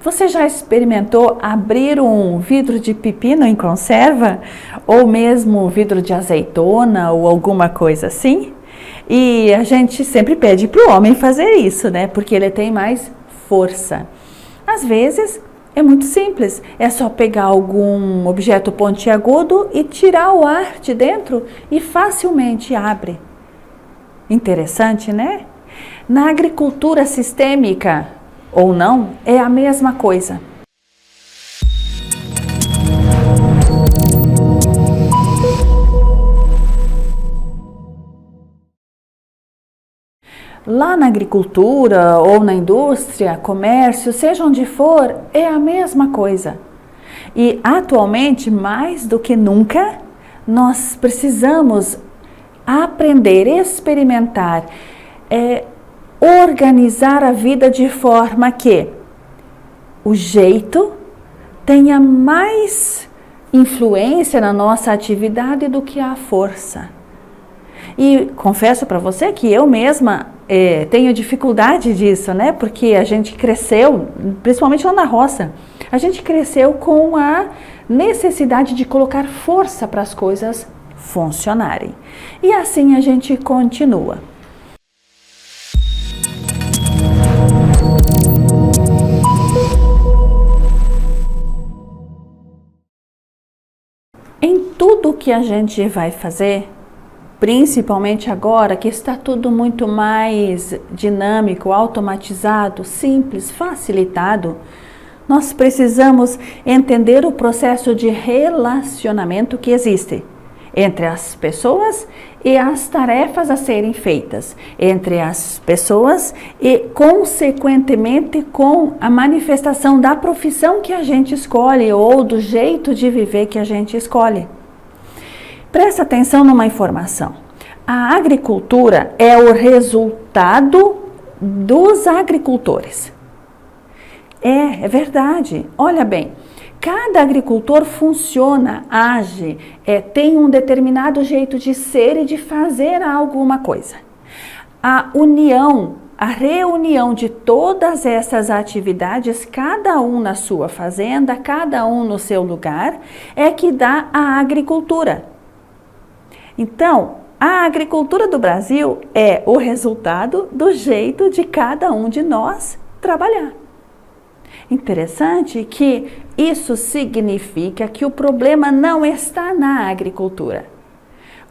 Você já experimentou abrir um vidro de pepino em conserva? Ou mesmo vidro de azeitona ou alguma coisa assim? E a gente sempre pede para o homem fazer isso, né? Porque ele tem mais força. Às vezes é muito simples, é só pegar algum objeto pontiagudo e tirar o ar de dentro e facilmente abre. Interessante, né? Na agricultura sistêmica, ou não, é a mesma coisa. Lá na agricultura ou na indústria, comércio, seja onde for, é a mesma coisa. E atualmente, mais do que nunca, nós precisamos aprender, experimentar, organizar a vida de forma que o jeito tenha mais influência na nossa atividade do que a força. E confesso para você que eu mesma tenho dificuldade disso, né? Porque a gente cresceu, principalmente lá na roça, a gente cresceu com a necessidade de colocar força para as coisas funcionarem. E assim a gente continua. Em tudo que a gente vai fazer, principalmente agora que está tudo muito mais dinâmico, automatizado, simples, facilitado, nós precisamos entender o processo de relacionamento que existe entre as pessoas e as tarefas a serem feitas, entre as pessoas e, consequentemente, com a manifestação da profissão que a gente escolhe ou do jeito de viver que a gente escolhe. Presta atenção numa informação. A agricultura é o resultado dos agricultores. É verdade. Olha bem, cada agricultor funciona, age, tem um determinado jeito de ser e de fazer alguma coisa. A reunião de todas essas atividades, cada um na sua fazenda, cada um no seu lugar, é que dá a agricultura. Então, a agricultura do Brasil é o resultado do jeito de cada um de nós trabalhar. Interessante que isso significa que o problema não está na agricultura.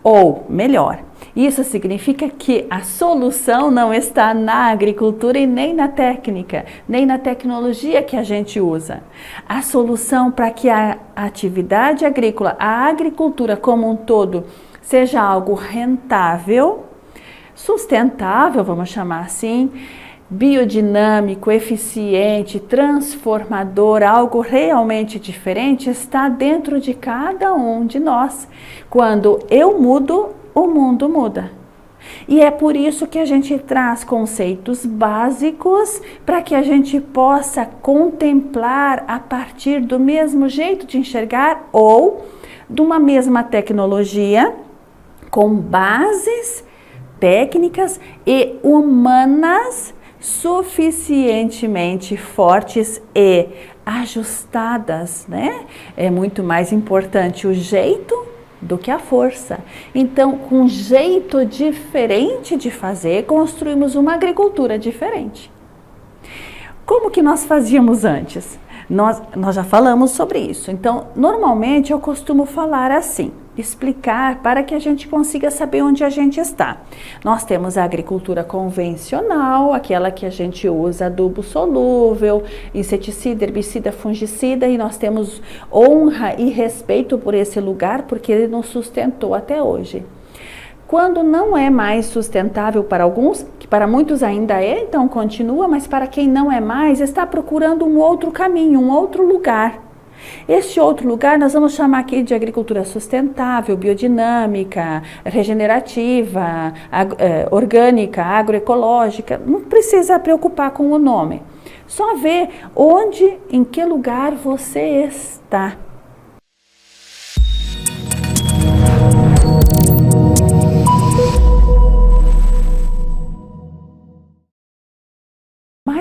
Ou, melhor, isso significa que a solução não está na agricultura e nem na técnica, nem na tecnologia que a gente usa. A solução para que a atividade agrícola, a agricultura como um todo, seja algo rentável, sustentável, vamos chamar assim, biodinâmico, eficiente, transformador, algo realmente diferente, está dentro de cada um de nós. Quando eu mudo, o mundo muda. E é por isso que a gente traz conceitos básicos para que a gente possa contemplar a partir do mesmo jeito de enxergar ou de uma mesma tecnologia com bases técnicas e humanas suficientemente fortes e ajustadas, né? É muito mais importante o jeito do que a força. Então, com um jeito diferente de fazer, construímos uma agricultura diferente. Como que nós fazíamos antes? Nós já falamos sobre isso. Então, normalmente eu costumo falar assim, explicar para que a gente consiga saber onde a gente está. Nós temos a agricultura convencional, aquela que a gente usa adubo solúvel, inseticida, herbicida, fungicida, e nós temos honra e respeito por esse lugar porque ele nos sustentou até hoje. Quando não é mais sustentável para alguns, que para muitos ainda é, então continua, mas para quem não é mais, está procurando um outro caminho, um outro lugar. Este outro lugar nós vamos chamar aqui de agricultura sustentável, biodinâmica, regenerativa, orgânica, agroecológica. Não precisa preocupar com o nome. Só ver onde, em que lugar você está.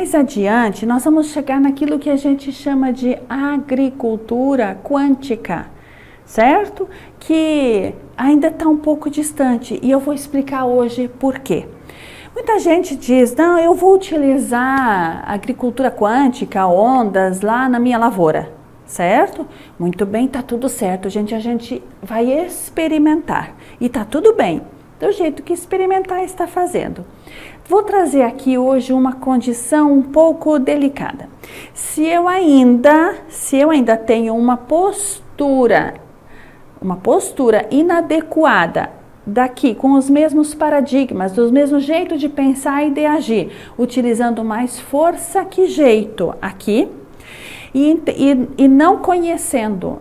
Mais adiante, nós vamos chegar naquilo que a gente chama de agricultura quântica, certo? Que ainda está um pouco distante e eu vou explicar hoje por quê. Muita gente diz, não, eu vou utilizar agricultura quântica, ondas lá na minha lavoura, certo? Muito bem, tá tudo certo, gente, a gente vai experimentar e tá tudo bem, do jeito que experimentar está fazendo. Vou trazer aqui hoje uma condição um pouco delicada. Se eu ainda tenho uma postura inadequada daqui, com os mesmos paradigmas, dos mesmos jeitos de pensar e de agir, utilizando mais força que jeito aqui, e não conhecendo,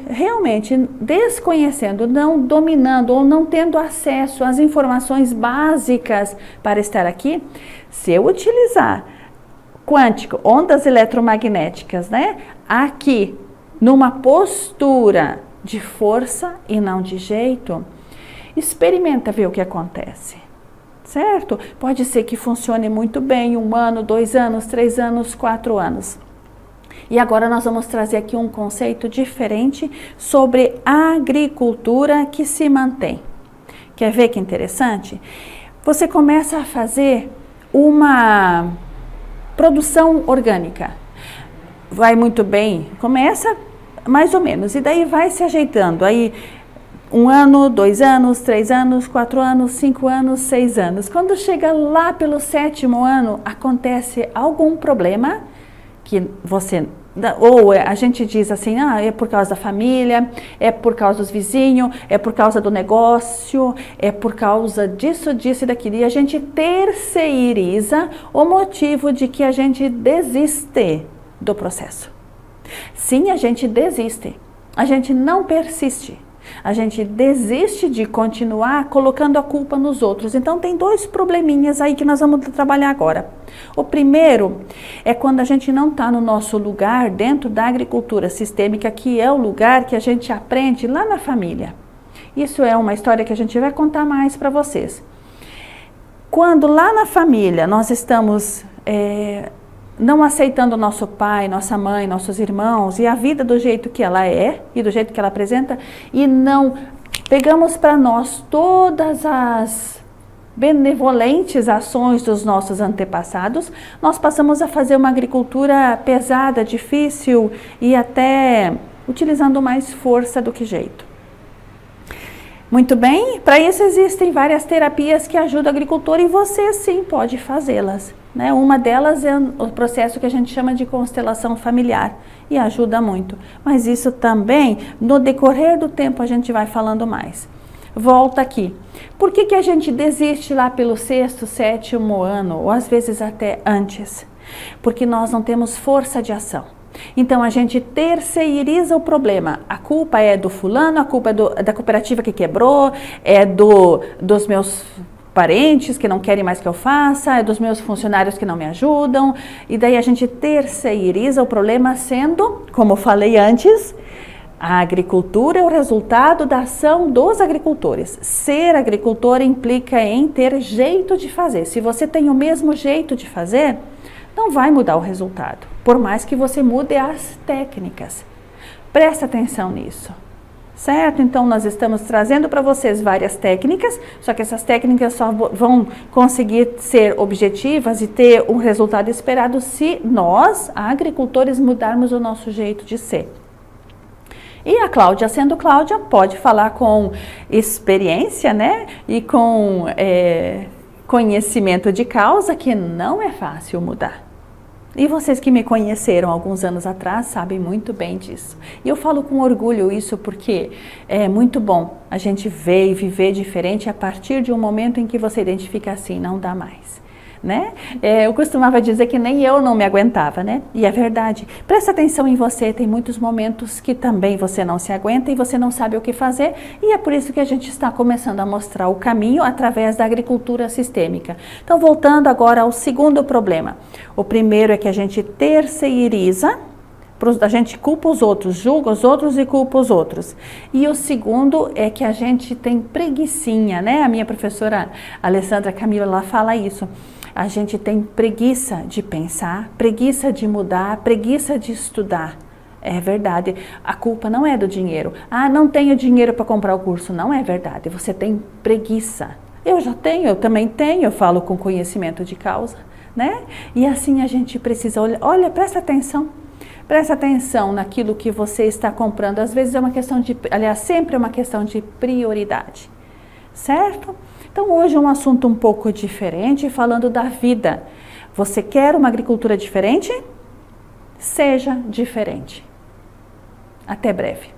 realmente desconhecendo, não dominando ou não tendo acesso às informações básicas para estar aqui, se eu utilizar quântico, ondas eletromagnéticas, né, aqui, numa postura de força e não de jeito, experimenta ver o que acontece. Certo? Pode ser que funcione muito bem 1 ano, 2 anos, 3 anos, 4 anos. E agora nós vamos trazer aqui um conceito diferente sobre a agricultura que se mantém. Quer ver que interessante? Você começa a fazer uma produção orgânica. Vai muito bem, começa mais ou menos, e daí vai se ajeitando. Aí 1 ano, 2 anos, 3 anos, 4 anos, 5 anos, 6 anos. Quando chega lá pelo 7º ano, acontece algum problema que você... Ou a gente diz assim, é por causa da família, é por causa dos vizinhos, é por causa do negócio, é por causa disso, disso e daquilo. E a gente terceiriza o motivo de que a gente desiste do processo. Sim, a gente desiste, a gente não persiste. A gente desiste de continuar colocando a culpa nos outros. Então tem 2 probleminhas aí que nós vamos trabalhar agora. O primeiro é quando a gente não está no nosso lugar dentro da agricultura sistêmica, que é o lugar que a gente aprende lá na família. Isso é uma história que a gente vai contar mais para vocês. Quando lá na família nós estamos não aceitando nosso pai, nossa mãe, nossos irmãos e a vida do jeito que ela é e do jeito que ela apresenta, e não pegamos para nós todas as benevolentes ações dos nossos antepassados, nós passamos a fazer uma agricultura pesada, difícil e até utilizando mais força do que jeito. Muito bem, para isso existem várias terapias que ajudam o agricultor e você sim pode fazê-las. Né? Uma delas é o processo que a gente chama de constelação familiar e ajuda muito. Mas isso também, no decorrer do tempo, a gente vai falando mais. Volta aqui. Por que a gente desiste lá pelo 6º, 7º ano, ou às vezes até antes? Porque nós não temos força de ação. Então a gente terceiriza o problema. A culpa é do fulano, a culpa é da cooperativa que quebrou, é dos meus parentes que não querem mais que eu faça, é dos meus funcionários que não me ajudam. E daí a gente terceiriza o problema sendo, como eu falei antes, a agricultura é o resultado da ação dos agricultores. Ser agricultor implica em ter jeito de fazer. Se você tem o mesmo jeito de fazer, não vai mudar o resultado, por mais que você mude as técnicas. Presta atenção nisso, certo? Então, nós estamos trazendo para vocês várias técnicas, só que essas técnicas só vão conseguir ser objetivas e ter um resultado esperado se nós, agricultores, mudarmos o nosso jeito de ser. E a Cláudia, sendo Cláudia, pode falar com experiência, né? E com conhecimento de causa, que não é fácil mudar. E vocês que me conheceram alguns anos atrás sabem muito bem disso. E eu falo com orgulho isso porque é muito bom a gente ver e viver diferente a partir de um momento em que você identifica assim, não dá mais. Né? Eu costumava dizer que nem eu não me aguentava, né? E é verdade. Presta atenção em você, tem muitos momentos que também você não se aguenta e você não sabe o que fazer, e é por isso que a gente está começando a mostrar o caminho através da agricultura sistêmica. Então, voltando agora ao segundo problema. O primeiro é que a gente terceiriza, a gente culpa os outros, julga os outros e culpa os outros. E o segundo é que a gente tem preguicinha, né? A minha professora Alessandra Camilo, ela fala isso. A gente tem preguiça de pensar, preguiça de mudar, preguiça de estudar. É verdade, a culpa não é do dinheiro. Ah, não tenho dinheiro para comprar o curso. Não é verdade, você tem preguiça. Eu já tenho, eu também tenho, eu falo com conhecimento de causa, né? E assim a gente precisa, olha, presta atenção naquilo que você está comprando. Às vezes é uma questão de, aliás, sempre é uma questão de prioridade, certo? Então hoje é um assunto um pouco diferente, falando da vida. Você quer uma agricultura diferente? Seja diferente. Até breve.